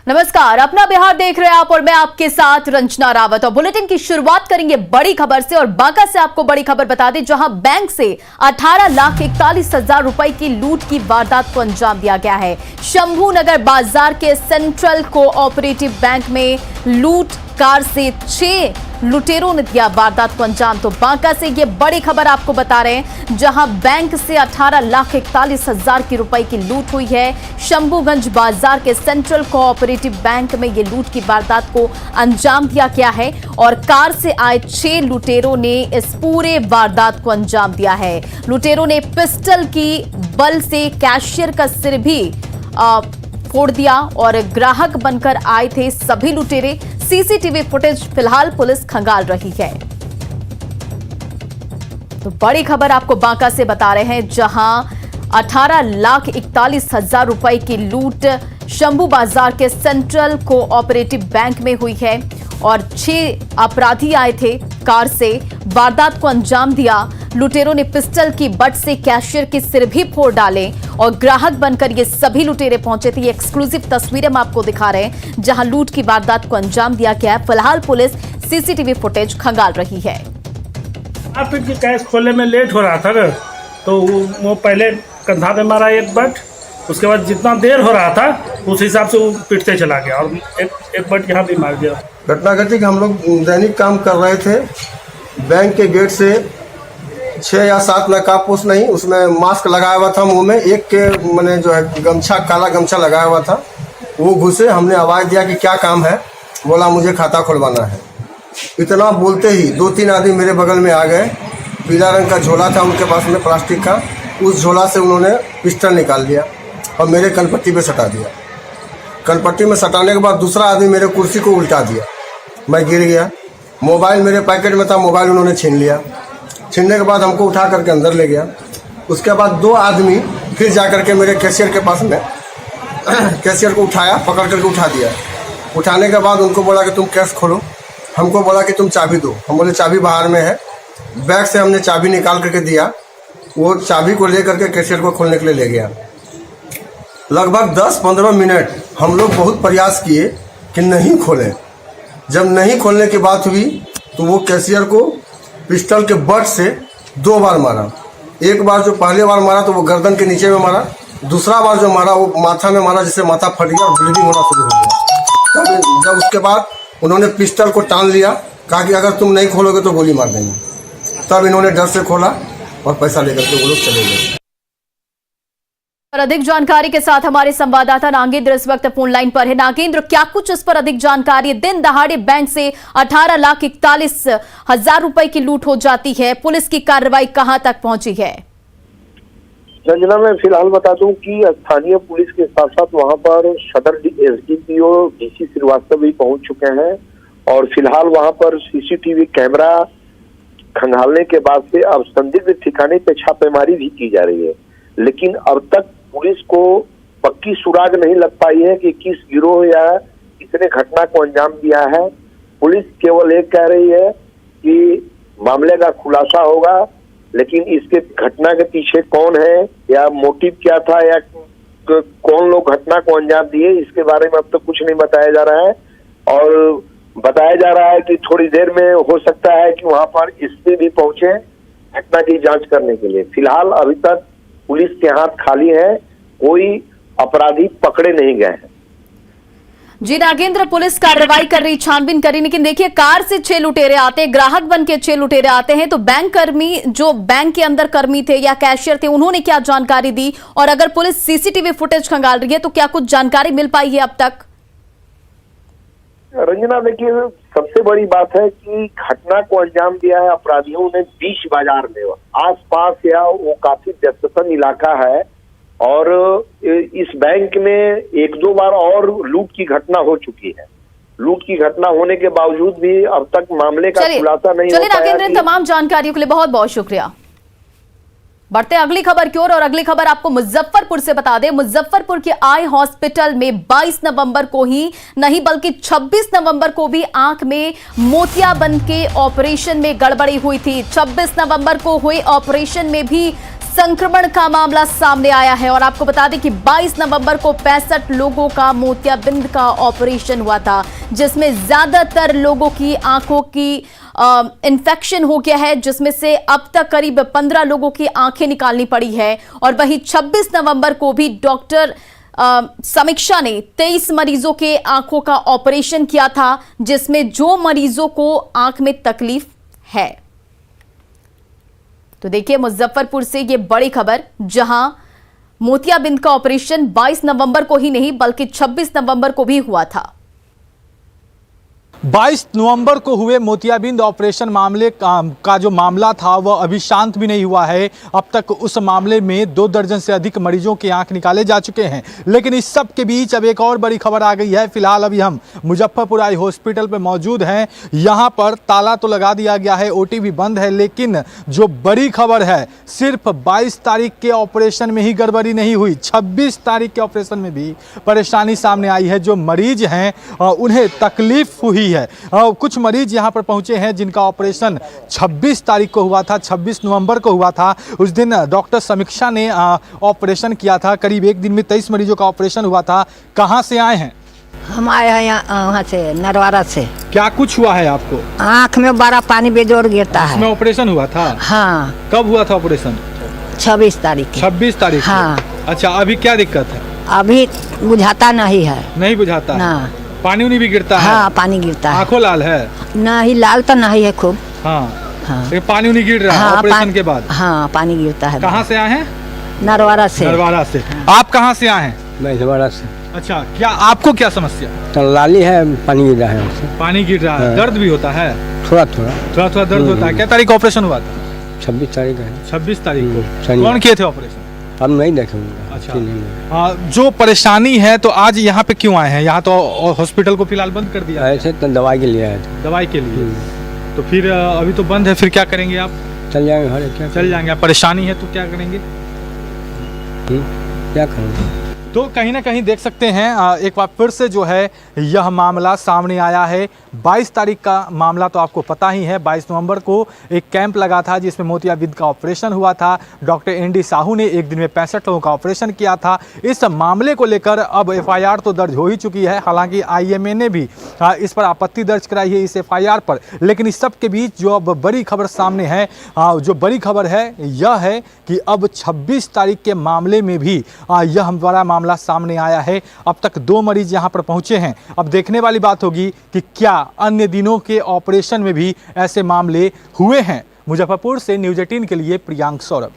नमस्कार, अपना बिहार देख रहे हैं आप और मैं आपके साथ रंजना रावत। और बुलेटिन की शुरुआत करेंगे बड़ी खबर से और बांका से आपको बड़ी खबर बता दें, जहां बैंक से 18,41,000 रुपए की लूट की वारदात को अंजाम दिया गया है। शंभू नगर बाजार के सेंट्रल कोऑपरेटिव बैंक में लूट कार से 6 लुटेरों ने दिया वारदात को अंजाम। तो बांका से ये बड़ी खबर आपको बता रहे हैं, जहां बैंक से 18,41,000 की रुपए की लूट हुई है। शंभूगंज बाजार के सेंट्रल कोऑपरेटिव बैंक में ये लूट की वारदात को अंजाम दिया गया है और कार से आए 6 लुटेरों ने इस पूरे वारदात को अंजाम दिया है। लुटेरों ने पिस्टल की बल से कैशियर का सिर भी फोड़ दिया और ग्राहक बनकर आए थे सभी लुटेरे। सीसीटीवी फुटेज फिलहाल पुलिस खंगाल रही है। तो बड़ी खबर आपको बांका से बता रहे हैं, जहां 18,41,000 रुपए की लूट शंभू बाजार के सेंट्रल कोऑपरेटिव बैंक में हुई है और 6 अपराधी आए थे कार से, वारदात को अंजाम दिया। लुटेरों ने पिस्टल की बट से कैशियर के सिर भी फोड़ डाले और ग्राहक बनकर ये सभी लुटेरे पहुंचे थे। ये एक्सक्लूसिव तस्वीरें हम आपको दिखा रहे हैं, जहां लूट की वारदात को अंजाम दिया गया है। फिलहाल पुलिस सीसीटीवी फुटेज खंगाल रही है। आप कैश खोलने में लेट हो रहा था ना, तो वो पहले कंधा पे मारा एक बट, उसके बाद जितना देर हो रहा था उस हिसाब से वो पिटते चला गया और एक बट यहाँ भी मार दिया। घटना घटी कि हम लोग दैनिक काम कर रहे थे। बैंक के गेट से 6 या 7 नकाबपोश नहीं, उसमें मास्क लगाया हुआ था मुंह में, एक के मैंने जो है गमछा, काला गमछा लगाया हुआ था। वो घुसे, हमने आवाज़ दिया कि क्या काम है। बोला मुझे खाता खुलवाना है। इतना बोलते ही 2-3 आदमी मेरे बगल में आ गए। पीला रंग का झोला था उनके पास में, प्लास्टिक का। उस झोला से उन्होंने पिस्टल निकाल लिया और मेरे कनपट्टी पे सटा दिया। कनपट्टी में सटाने के बाद दूसरा आदमी मेरे कुर्सी को उल्टा दिया, मैं गिर गया। मोबाइल मेरे पैकेट में था, मोबाइल उन्होंने छीन लिया। छीनने के बाद हमको उठा करके अंदर ले गया। उसके बाद 2 आदमी फिर जा करके मेरे कैशियर के पास में कैशियर को उठाया, पकड़ करके उठा दिया। उठाने के बाद उनको बोला कि तुम कैश खोलो। हमको बोला कि तुम चाबी दो। हम बोले चाबी बाहर में है। बैग से हमने चाबी निकाल करके दिया। वो चाबी को ले करके कैशियर को खोलने के लिए ले गया। लगभग 10-15 मिनट हम लोग बहुत प्रयास किए कि नहीं खोलें। जब नहीं खोलने की बात हुई तो वो कैशियर को पिस्टल के बट से 2 बार मारा। एक बार जो पहले बार मारा तो वो गर्दन के नीचे में मारा, दूसरा बार जो मारा वो माथा में मारा, जिससे माथा फट गया और ब्लीडिंग होना शुरू हो गया। जब उसके बाद उन्होंने पिस्टल को टान लिया, कहा कि अगर तुम नहीं खोलोगे तो गोली मार देंगे। तब इन्होंने डर से खोला और पैसा लेकर के वो लोग चले गए। और अधिक जानकारी के साथ हमारे संवाददाता नागेंद्र इस वक्त फोन लाइन पर है। नागेंद्र, क्या कुछ इस पर अधिक जानकारी? दिन दहाड़े बैंक से 18,41,000 रुपए की लूट हो जाती है, पुलिस की कार्रवाई कहां तक पहुंची है? रंजना, मैं फिलहाल बता दूं कि स्थानीय पुलिस के साथ साथ वहां पर सदर एसडीपीओ डीसी श्रीवास्तव भी पहुंच चुके हैं और फिलहाल वहां पर सीसीटीवी कैमरा खंगालने के बाद से अब संदिग्ध ठिकाने पे छापेमारी भी की जा रही है। लेकिन अब तक पुलिस को पक्की सुराग नहीं लग पाई है कि किस गिरोह या किसने घटना को अंजाम दिया है। पुलिस केवल एक कह रही है कि मामले का खुलासा होगा, लेकिन इसके घटना के पीछे कौन है या मोटिव क्या था या कौन लोग घटना को अंजाम दिए, इसके बारे में अब तक कुछ नहीं बताया जा रहा है। और बताया जा रहा है कि थोड़ी देर में हो सकता है कि वहां पर एसपी भी पहुंचे घटना की जांच करने के लिए। फिलहाल अभी तक पुलिस के हाथ खाली है, कोई अपराधी पकड़े नहीं गए हैं। जी नागेंद्र, पुलिस कार्रवाई कर रही, छानबीन कर रही, लेकिन देखिए कार से 6 लुटेरे आते हैं, ग्राहक बन के 6 लुटेरे आते हैं, तो बैंक कर्मी जो बैंक के अंदर कर्मी थे या कैशियर थे, उन्होंने क्या जानकारी दी? और अगर पुलिस सीसीटीवी फुटेज खंगाल रही है तो क्या कुछ जानकारी मिल पाई है अब तक? रंजना, देखिए सबसे बड़ी बात है कि घटना को अंजाम दिया है अपराधियों ने बीच बाजार में, आसपास या वो काफी व्यस्ततम इलाका है और इस बैंक में 1-2 बार और लूट की घटना हो चुकी है। लूट की घटना होने के बावजूद भी अब तक मामले का खुलासा नहीं हो पाया। चलिए नागेंद्र, तमाम जानकारियों के लिए बहुत बहुत शुक्रिया। बढ़ते अगली खबर की ओर और अगली खबर आपको मुजफ्फरपुर से बता दें। मुजफ्फरपुर के आई हॉस्पिटल में 22 नवंबर को ही नहीं बल्कि 26 नवंबर को भी आंख में मोतियाबंद के ऑपरेशन में गड़बड़ी हुई थी। 26 नवंबर को हुए ऑपरेशन में भी संक्रमण का मामला सामने आया है और आपको बता दें कि 22 नवंबर को 65 लोगों का मोतियाबिंद का ऑपरेशन हुआ था, जिसमें ज्यादातर लोगों की आंखों की इन्फेक्शन हो गया है, जिसमें से अब तक करीब 15 लोगों की आंखें निकालनी पड़ी है। और वहीं 26 नवंबर को भी डॉक्टर समीक्षा ने 23 मरीजों के आंखों का ऑपरेशन किया था, जिसमें जो मरीजों को आंख में तकलीफ है। तो देखिए मुजफ्फरपुर से ये बड़ी खबर, जहां मोतियाबिंद का ऑपरेशन 22 नवंबर को ही नहीं बल्कि 26 नवंबर को भी हुआ था। 22 नवंबर को हुए मोतियाबिंद ऑपरेशन मामले का जो मामला था वह अभी शांत भी नहीं हुआ है। अब तक उस मामले में 2 दर्जन से अधिक मरीजों के आंख निकाले जा चुके हैं। लेकिन इस सब के बीच अब एक और बड़ी खबर आ गई है। फिलहाल अभी हम मुजफ्फरपुर आई हॉस्पिटल पर मौजूद हैं। यहाँ पर ताला तो लगा दिया गया है, ओटी भी बंद है, लेकिन जो बड़ी खबर है सिर्फ 22 तारीख के ऑपरेशन में ही गड़बड़ी नहीं हुई, 26 तारीख के ऑपरेशन में भी परेशानी सामने आई है। जो मरीज हैं उन्हें तकलीफ हुई है। कुछ मरीज यहां पर पहुंचे हैं जिनका ऑपरेशन 26 तारीख को हुआ था, 26 नवंबर को हुआ था। उस दिन डॉक्टर समीक्षा ने ऑपरेशन किया था। करीब एक दिन में 23 मरीजों का ऑपरेशन हुआ था। कहां से आए हैं? हम आए हैं यहाँ वहाँ से नरवारा से। क्या कुछ हुआ है आपको? आँख में बड़ा पानी बेजोड़ गिरता है। इसमें ऑपरेशन हुआ था? हाँ। कब हुआ था ऑपरेशन? 26 तारीख की। 26 तारीख? हाँ। अच्छा, अभी क्या दिक्कत है? अभी बुझाता नहीं है। नहीं बुझाता? ना। पानी उनी भी गिरता है? हाँ, पानी गिरता है। आंखों लाल है? नहीं, लाल तो नहीं है खूब। हाँ हाँ। पानी उनी गिर रहा है ऑपरेशन के बाद? हाँ, पानी गिरता है। कहाँ से आए हैं? नरवारा से। नरवारा से। आप कहाँ से आए हैं? मैं नरवारा से। अच्छा, क्या आपको क्या समस्या? तो लाली है, पानी गिर रहा है उससे। पानी गिर रहा है। हाँ। दर्द भी होता है? थोड़ा थोड़ा दर्द होता है। क्या तारीख को ऑपरेशन हुआ था? 26 तारीख है। 26 तारीख को। शनिवार। कौन किए थे ऑपरेशन? अब नहीं देखेंगे। अच्छा, जो परेशानी है तो आज यहाँ पे क्यों आए हैं? यहाँ तो हॉस्पिटल को फिलहाल बंद कर दिया है। ऐसे तो दवाई के लिए आए थे। दवाई के लिए? तो फिर अभी तो बंद है, फिर क्या करेंगे आप? चल जाएंगे घर। क्या चल जाएंगे? परेशानी है तो क्या करेंगे? क्या करेंगे? तो कहीं ना कहीं देख सकते हैं एक बार फिर से जो है यह मामला सामने आया है। 22 तारीख का मामला तो आपको पता ही है। 22 नवंबर को एक कैंप लगा था जिसमें मोतियाबिंद का ऑपरेशन हुआ था। डॉक्टर एनडी साहू ने एक दिन में 65 लोगों का ऑपरेशन किया था। इस मामले को लेकर अब एफआईआर तो दर्ज हो ही चुकी है। हालांकि आईएमए ने भी इस पर आपत्ति दर्ज कराई है इस एफआईआर पर। लेकिन इस सब के बीच जो अब बड़ी खबर सामने है, जो बड़ी खबर है यह है कि अब 26 तारीख के मामले में भी यह बड़ा मामला सामने आया है। अब तक 2 मरीज यहां पर पहुंचे हैं। अब देखने वाली बात होगी कि क्या अन्य दिनों के ऑपरेशन में भी ऐसे मामले हुए हैं। मुजफ्फरपुर से न्यूज़ 18 के लिए प्रियांक सौरभ।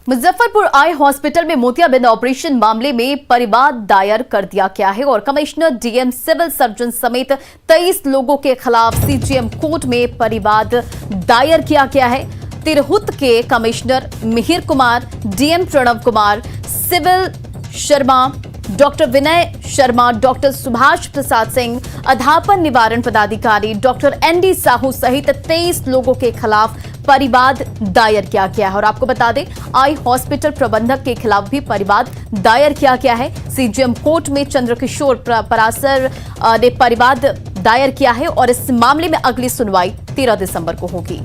मुजफ्फरपुर आई हॉस्पिटल में मोतियाबिंद ऑपरेशन मामले में परिवाद दायर कर दिया गया है और कमिश्नर, डीएम, सिविल सर्जन समेत 23 लोगों के खिलाफ सीजीएम कोर्ट में परिवाद दायर किया गया है। तिरहुत के commissioner Mihir Kumar, DM Pranav Kumar, civil Sharma, doctor Vinay Sharma, doctor Subhash Prasad Singh, अध्यापन निवारण पदाधिकारी डॉक्टर एनडी साहू सहित 23 लोगों के खिलाफ परिवाद दायर किया गया है। और आपको बता दें, आई हॉस्पिटल प्रबंधक के खिलाफ भी परिवाद दायर किया गया है। सीजीएम कोर्ट में चंद्रकिशोर परासर ने परिवाद दायर किया है और इस मामले में अगली सुनवाई 13 दिसंबर को होगी।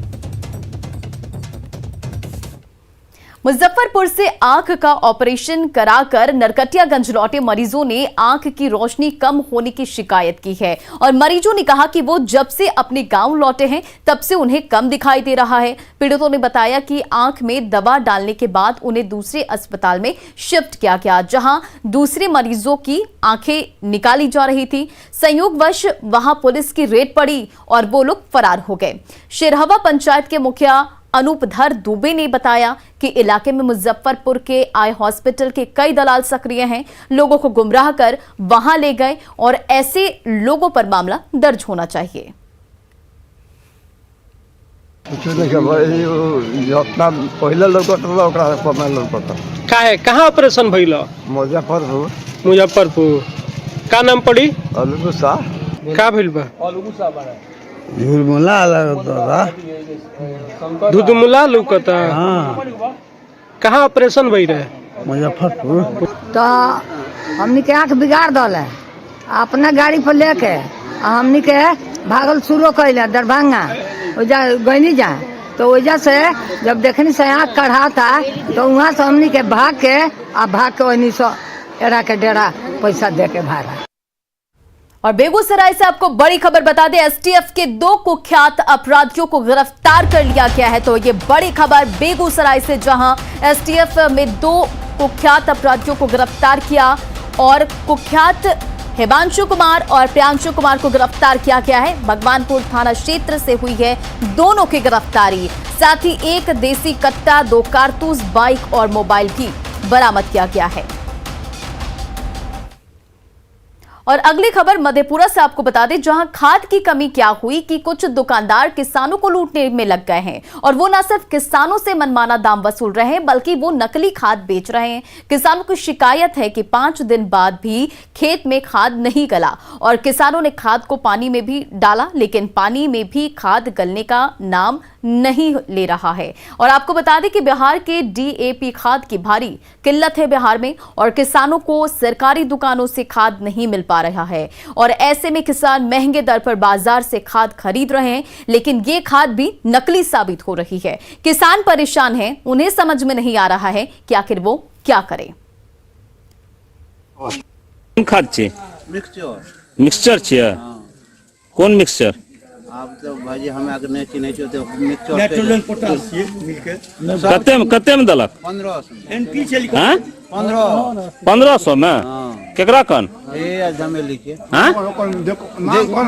मुजफ्फरपुर से आंख का ऑपरेशन कराकर नरकटियागंज लौटे मरीजों ने आंख की रोशनी कम होने की शिकायत की है और मरीजों ने कहा कि वो जब से अपने गांव लौटे हैं तब से उन्हें कम दिखाई दे रहा है। पीड़ितों ने बताया कि आंख में दवा डालने के बाद उन्हें दूसरे अस्पताल में शिफ्ट किया गया, जहां दूसरे मरीजों की आंखें निकाली जा रही थी। संयोगवश वहां पुलिस की रेड पड़ी और वो लोग फरार हो गए। शेरहवा पंचायत के मुखिया अनूपधर दुबे ने बताया कि इलाके में मुजफ्फरपुर के आई हॉस्पिटल के कई दलाल सक्रिय हैं, लोगों को गुमराह कर वहां ले गए और ऐसे लोगों पर मामला दर्ज होना चाहिए। कहाँ ऑपरेशन भइल? मुजफ्फरपुर। मुजफ्फरपुर। का नाम पड़ी? अलगू शाह। का भइल बा? झुलमुला धुधमुला लुकता। कहाँ ऑपरेशन भइल रहे? मुजफ्फरपुर। तो हमनी के आँख बिगाड़ दल है, अपना गाड़ी पर लेके हमनी के भागल शुरू कैले दरभंगा गईनी जा तो वजह से जब देखनी से आँख कढ़ा था तो वहाँ से हमनी के भाग के वही सो एरा के डेरा पैसा दे के भागा। और बेगूसराय से आपको बड़ी खबर बता दें, एसटीएफ के 2 कुख्यात अपराधियों को गिरफ्तार कर लिया गया है। तो ये बड़ी खबर बेगूसराय से, जहां एसटीएफ में 2 कुख्यात अपराधियों को गिरफ्तार किया और कुख्यात हिमांशु कुमार और प्रियांशु कुमार को गिरफ्तार किया गया है। भगवानपुर थाना क्षेत्र से हुई है दोनों की गिरफ्तारी। साथ ही 1 देसी कट्टा, 2 कारतूस, बाइक और मोबाइल भी बरामद किया गया है। और अगली खबर मधेपुरा से आपको बता दें, जहां खाद की कमी क्या हुई कि कुछ दुकानदार किसानों को लूटने में लग गए हैं। और वो न सिर्फ किसानों से मनमाना दाम वसूल रहे हैं, बल्कि वो नकली खाद बेच रहे हैं। किसानों की शिकायत है कि 5 दिन बाद भी खेत में खाद नहीं गला और किसानों ने खाद को पानी में भी डाला, लेकिन पानी में भी खाद गलने का नाम नहीं ले रहा है। और आपको बता दें कि बिहार के डीएपी खाद की भारी किल्लत है बिहार में, और किसानों को सरकारी दुकानों से खाद नहीं मिल पा रहा है। और ऐसे में किसान महंगे दर पर बाजार से खाद खरीद रहे हैं, लेकिन ये खाद भी नकली साबित हो रही है। किसान परेशान हैं, उन्हें समझ में नहीं आ रहा है कि आखिर वो क्या करें। खाद छे मिक्सचर छे, कोन मिक्सचर? आप तो भाजी हमें अगर नहीं चिन्ह तो मिक्सचर कते में दलक? 1500 में केकरा कन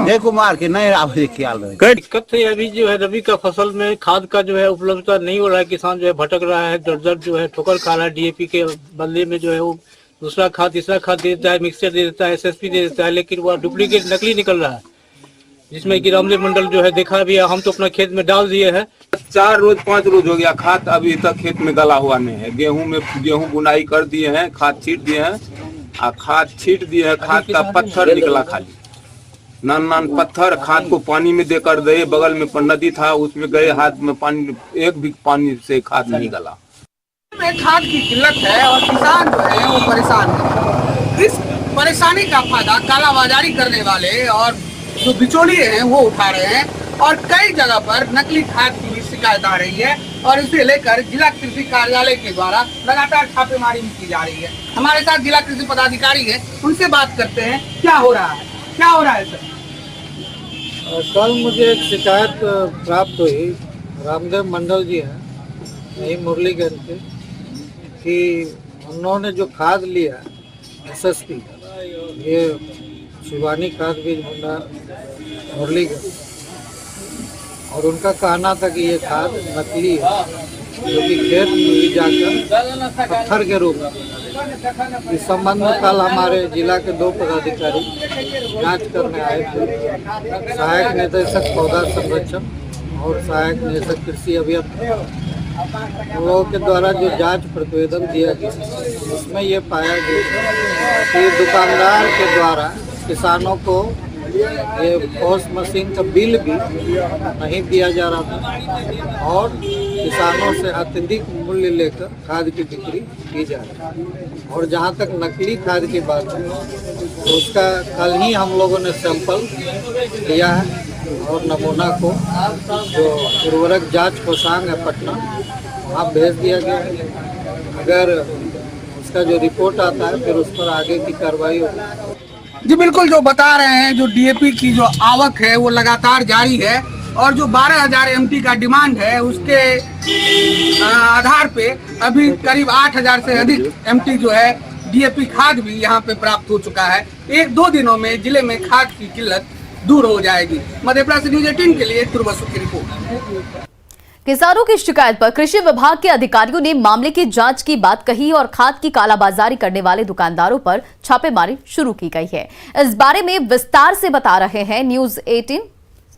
देखो मार के नहीं आप ख्याल रहे। दिक्कत है अभी जो है रबी का फसल में खाद का जो है उपलब्धता नहीं हो रहा है। किसान जो है भटक रहा है, दर जो है ठोकर खा रहा है। डीएपी के बदले में जो है वो दूसरा खाद, तीसरा खाद दे देता है, मिक्सचर दे देता है, एसएसपी दे देता है, लेकिन वह डुप्लीकेट नकली निकल रहा है। जिसमें कि रामदेव मंडल जो है देखा भी है, हम तो अपना खेत में डाल दिए हैं। 4 रोज 5 रोज हो गया, खाद अभी तक खेत में गला हुआ नहीं है। गेहूं बुनाई कर दिए हैं, खाद छीट दिए हैं, खाद छीट दिए हैं, खाद का पत्थर निकला, खाली नान पत्थर। खाद को पानी में देकर गए, बगल में नदी था उसमें गए, हाथ में पानी, एक भी पानी से खाद नहीं गला। खाद की किल्लत है और किसान जो है वो परेशान है। इस परेशानी का फायदा कालाबाजारी करने वाले और जो बिचौलिए हैं वो उठा रहे हैं और कई जगह पर नकली खाद की भी शिकायत आ रही है और इसे लेकर जिला कृषि कार्यालय के द्वारा लगातार छापेमारी की जा रही है। हमारे साथ जिला कृषि पदाधिकारी है, उनसे बात करते हैं क्या हो रहा है सर? कल मुझे एक शिकायत प्राप्त हुई, रामदेव मंडल जी हैं यही मुरलीगंज के, कि उन्होंने जो खाद लिया एसएसपी, ये शिवानी खाद बीज भंडार मुरलीगंज, और उनका कहना था कि ये खाद नकली है, जो कि खेत में ले जाकर पत्थर के रूप में। इस संबंध में कल हमारे जिला के 2 पदाधिकारी जांच करने आए थे, सहायक निदेशक पौधा संरक्षण और सहायक निदेशक कृषि अभियंत्रण। लोगों के द्वारा जो जांच प्रतिवेदन दिया गया उसमें ये पाया गया कि दुकानदार के द्वारा किसानों को ये पॉस मशीन का बिल भी नहीं दिया जा रहा था और किसानों से अत्यधिक मूल्य लेकर खाद की बिक्री की जा रही है। और जहाँ तक नकली खाद की बात है तो उसका कल ही हम लोगों ने सैंपल लिया है और नमूना को जो उर्वरक जांच कोषांग है पटना, वहाँ भेज दिया गया है। अगर उसका जो रिपोर्ट आता है फिर उस पर आगे की कार्रवाई होगी। जी बिल्कुल, जो बता रहे हैं जो डीएपी की जो आवक है वो लगातार जारी है और जो 12,000 एमटी का डिमांड है उसके आधार पे अभी करीब 8,000 से अधिक एमटी जो है डीएपी खाद भी यहाँ पे प्राप्त हो चुका है। 1-2 दिनों में जिले में खाद की किल्लत दूर हो जाएगी। मधेपुरा से न्यूज़ 18 के लिए तुर्बसु की रिपोर्ट। किसानों की शिकायत पर कृषि विभाग के अधिकारियों ने मामले की जांच की बात कही और खाद की कालाबाजारी करने वाले दुकानदारों पर छापेमारी शुरू की गई है। इस बारे में विस्तार से बता रहे हैं न्यूज़ 18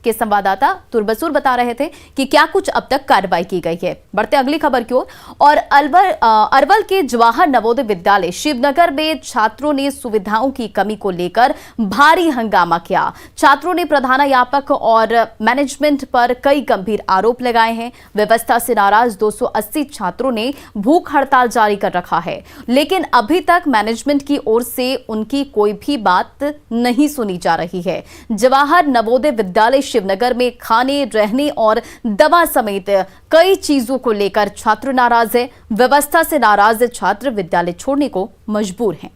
के संवाददाता तुर्बसूर, बता रहे थे कि क्या कुछ अब तक कार्रवाई की गई है। बढ़ते अगली खबर की ओर। और अरवल के जवाहर नवोदय विद्यालय शिवनगर में छात्रों ने सुविधाओं की कमी को लेकर भारी हंगामा किया। छात्रों ने प्रधानाध्यापक और मैनेजमेंट पर कई गंभीर आरोप लगाए हैं। व्यवस्था से नाराज 280 छात्रों ने भूख हड़ताल जारी कर रखा है, लेकिन अभी तक मैनेजमेंट की ओर से उनकी कोई भी बात नहीं सुनी जा रही है। जवाहर नवोदय विद्यालय शिवनगर में खाने, रहने और दवा समेत कई चीजों को लेकर छात्र नाराज है। व्यवस्था से नाराज छात्र विद्यालय छोड़ने को मजबूर हैं।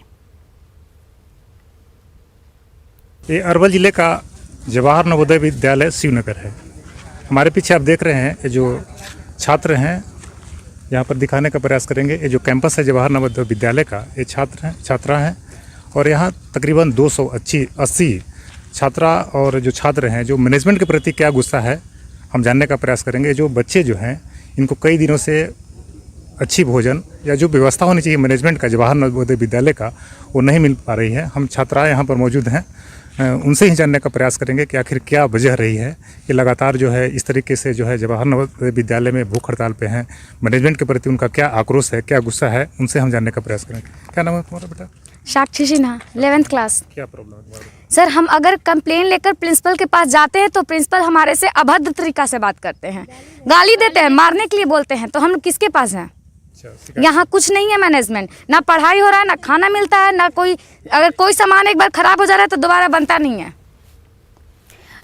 ये अरवल जिले का जवाहर नवोदय विद्यालय शिवनगर है। हमारे पीछे आप देख रहे हैं ये जो छात्र हैं, यहाँ पर दिखाने का प्रयास करेंगे। ये जो कैंपस है जवाहर नवोदय विद्यालय का, ये छात्रा हैं और यहाँ तकरीबन 280 छात्रा और जो छात्र हैं, जो मैनेजमेंट के प्रति क्या गुस्सा है हम जानने का प्रयास करेंगे। जो बच्चे जो हैं इनको कई दिनों से अच्छी भोजन या जो व्यवस्था होनी चाहिए मैनेजमेंट का जवाहर नवोदय विद्यालय का, वो नहीं मिल पा रही है। हम छात्राएँ यहाँ पर मौजूद हैं, उनसे ही जानने का प्रयास करेंगे कि आखिर क्या वजह रही है कि लगातार जो है इस तरीके से जो है जवाहर नवोदय विद्यालय में भूख हड़ताल पे हैं। मैनेजमेंट के प्रति उनका क्या आक्रोश है, क्या गुस्सा है, उनसे हम जानने का प्रयास करेंगे। क्या नाम है तुम्हारा बेटा? साक्षी सिन्हा, 11th क्लास। क्या प्रॉब्लम है? सर, हम अगर कंप्लेन लेकर प्रिंसिपल के पास जाते हैं तो प्रिंसिपल हमारे से अभद्र तरीका से बात करते हैं, गाली देते हैं, मारने के लिए बोलते हैं। तो हम किसके पास हैं? यहाँ कुछ नहीं है मैनेजमेंट, ना पढ़ाई हो रहा है, ना खाना मिलता है, ना कोई, अगर कोई सामान एक बार खराब हो जा रहा है तो दोबारा बनता नहीं है।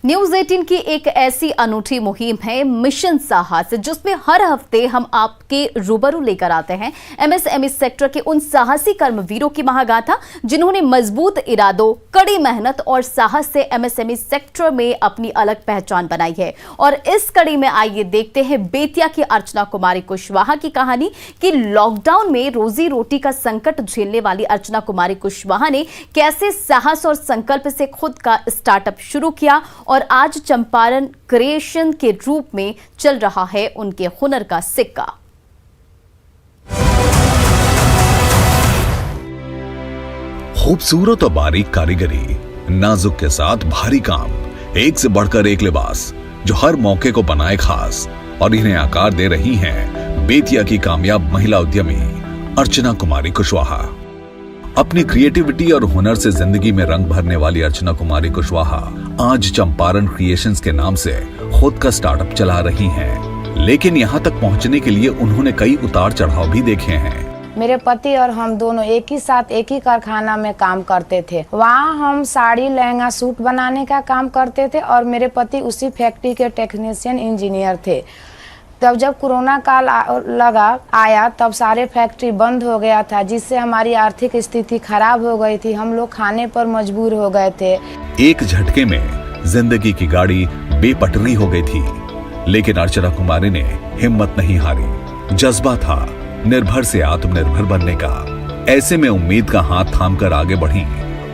न्यूज़ 18 की एक ऐसी अनूठी मुहिम है मिशन साहस, जिसमें हर हफ्ते हम आपके रूबरू लेकर आते हैं एमएसएमई सेक्टर के उन साहसी कर्मवीरों की महागाथा जिन्होंने मजबूत इरादों, कड़ी मेहनत और साहस से एमएसएमई सेक्टर में अपनी अलग पहचान बनाई है। और इस कड़ी में आइए देखते हैं बेतिया की अर्चना कुमारी कुशवाहा की कहानी कि लॉकडाउन में रोजी रोटी का संकट झेलने वाली अर्चना कुमारी कुशवाहा ने कैसे साहस और संकल्प से खुद का स्टार्टअप शुरू किया और आज चंपारण क्रिएशन के रूप में चल रहा है उनके हुनर का सिक्का। खूबसूरत और बारीक कारीगरी, नाजुक के साथ भारी काम, एक से बढ़कर एक लिबास जो हर मौके को बनाए खास, और इन्हें आकार दे रही हैं बेतिया की कामयाब महिला उद्यमी अर्चना कुमारी कुशवाहा। अपनी क्रिएटिविटी और हुनर से जिंदगी में रंग भरने वाली अर्चना कुमारी कुशवाहा आज चंपारण क्रिएशंस के नाम से खुद का स्टार्टअप चला रही हैं। लेकिन यहाँ तक पहुँचने के लिए उन्होंने कई उतार चढ़ाव भी देखे हैं। मेरे पति और हम दोनों एक ही साथ एक ही कारखाना में काम करते थे। वहाँ हम साड़ी, लहंगा, सूट बनाने का काम करते थे और मेरे पति उसी फैक्ट्री के टेक्नीशियन इंजीनियर थे। तब जब कोरोना काल आया तब सारे फैक्ट्री बंद हो गया था, जिससे हमारी आर्थिक स्थिति खराब हो गई थी। हम लोग खाने पर मजबूर हो गए थे। एक झटके में जिंदगी की गाड़ी बेपटरी हो गई थी, लेकिन अर्चना कुमारी ने हिम्मत नहीं हारी। जज्बा था निर्भर से आत्मनिर्भर बनने का। ऐसे में उम्मीद का हाथ थामकर आगे बढ़ी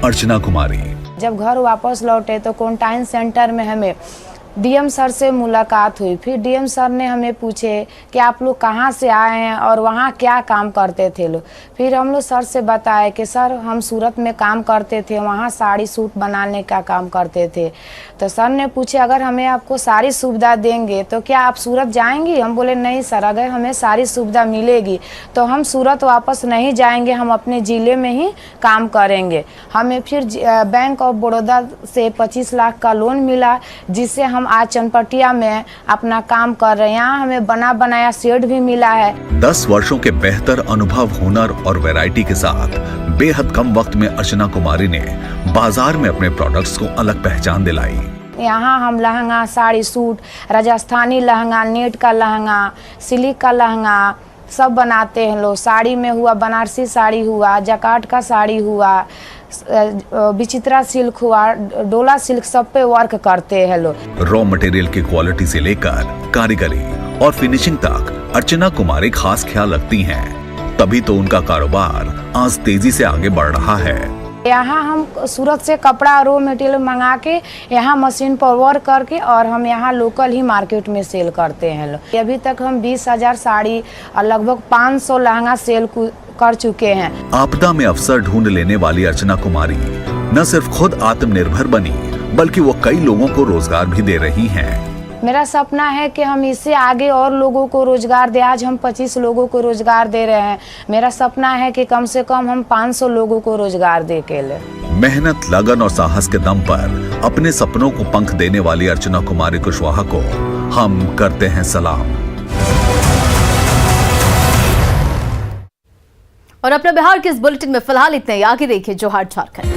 अर्चना कुमारी। जब घर वापस लौटे तो क्वारंटाइन सेंटर में हमें डीएम सर से मुलाकात हुई। फिर डीएम सर ने हमें पूछे कि आप लोग कहाँ से आए हैं और वहाँ क्या काम करते थे लोग। फिर हम लोग सर से बताए कि सर हम सूरत में काम करते थे, वहाँ साड़ी सूट बनाने का काम करते थे। तो सर ने पूछे अगर हमें आपको सारी सुविधा देंगे तो क्या आप सूरत जाएंगी? हम बोले नहीं सर, अगर हमें सारी सुविधा मिलेगी तो हम सूरत वापस नहीं जाएंगे, हम अपने ज़िले में ही काम करेंगे। हमें फिर बैंक ऑफ बड़ौदा से 25 लाख का लोन मिला, जिससे हम आज चनपटिया में अपना काम कर रहे हैं। यहाँ हमें बना बनाया शेड भी मिला है। 10 वर्षों के बेहतर अनुभव, हुनर और वैरायटी के साथ बेहद कम वक्त में अर्चना कुमारी ने बाजार में अपने प्रोडक्ट्स को अलग पहचान दिलाई। यहाँ हम लहंगा, साड़ी, सूट, राजस्थानी लहंगा, नेट का लहंगा, सिल्क का लहंगा सब बनाते हैं लोग। साड़ी में हुआ बनारसी साड़ी हुआ, जकार्ड का साड़ी हुआ, विचित्रा सिल्क हुआ, डोला सिल्क, सब पे वर्क करते हैं लोग। रॉ मटेरियल की क्वालिटी से लेकर कारीगरी और फिनिशिंग तक अर्चना कुमारी खास ख्याल रखती हैं। तभी तो उनका कारोबार आज तेजी से आगे बढ़ रहा है। यहाँ हम सूरत से कपड़ा रॉ मटेरियल मंगा के यहाँ मशीन पर वर्क करके और हम यहाँ लोकल ही मार्केट में सेल करते हैं लोग। अभी तक हम 20,000 साड़ी और लगभग 500 लहंगा सेल कर चुके हैं। आपदा में अवसर ढूंढ लेने वाली अर्चना कुमारी न सिर्फ खुद आत्मनिर्भर बनी, बल्कि वो कई लोगों को रोजगार भी दे रही हैं। मेरा सपना है कि हम इससे आगे और लोगों को रोजगार दें। आज हम 25 लोगों को रोजगार दे रहे हैं। मेरा सपना है कि कम से कम हम 500 लोगों को रोजगार दे के ले। मेहनत, लगन और साहस के दम पर अपने सपनों को पंख देने वाली अर्चना कुमारी कुशवाहा को हम करते हैं सलाम। और अपने बिहार के इस बुलेटिन में फिलहाल इतने ही। आगे देखिए जोहार झारखंड।